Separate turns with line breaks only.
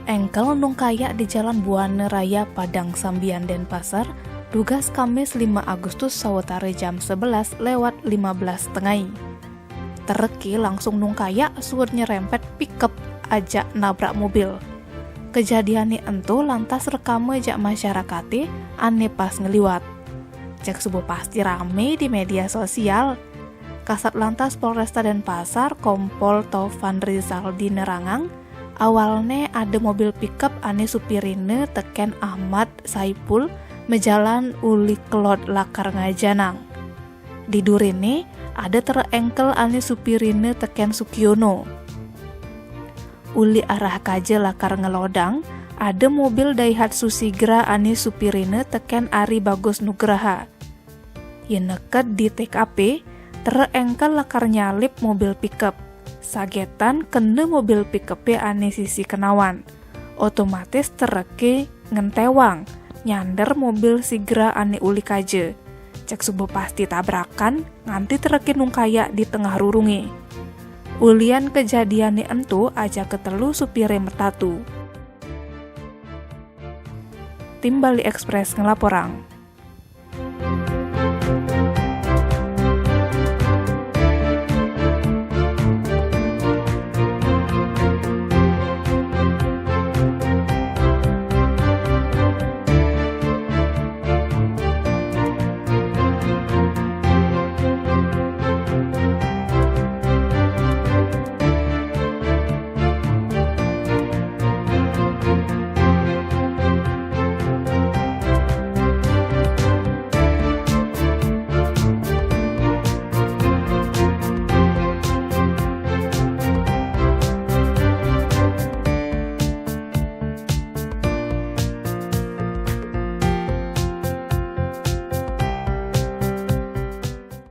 Engkel nung kaya di Jalan Buana Raya Padang Sambian Denpasar, tugas Kamis 5 Agustus sawetara jam 11 lewat 15 tengah. Tereki langsung nung kaya suut nyerempet pickup ajak nabrak mobil. Kejadiannya entu lantas rekam ajak masyarakatnya ane pas ngeliwat. Cek subuh pasti rame di media sosial. Kasat Lantas Polresta Denpasar Kompol Taufan Rizaldi nerangang, awalnya ada mobil pickup ane supirine teken Ahmad Saipul mejalan uli kelot lakar ngajanang. Di durine ada terengkel ane supirine teken Sukiono. Uli arah kaje lakar ngelodang, ada mobil Daihatsu Sigra ane supirine teken Ari Bagus Nugraha. Yen neket di TKP, terengkel lakar nyalip mobil pickup. Sagetan kena mobil pickup ane sisi kenawan. Otomatis tereke ngentewang, nyander mobil Sigra ane uli kaje. Cek subuh pasti tabrakan, nganti tereke nung kaya di tengah rurungi. Ulian kejadiannya entu aja ketelu supire mertatu. Tim Bali Express ngelaporang.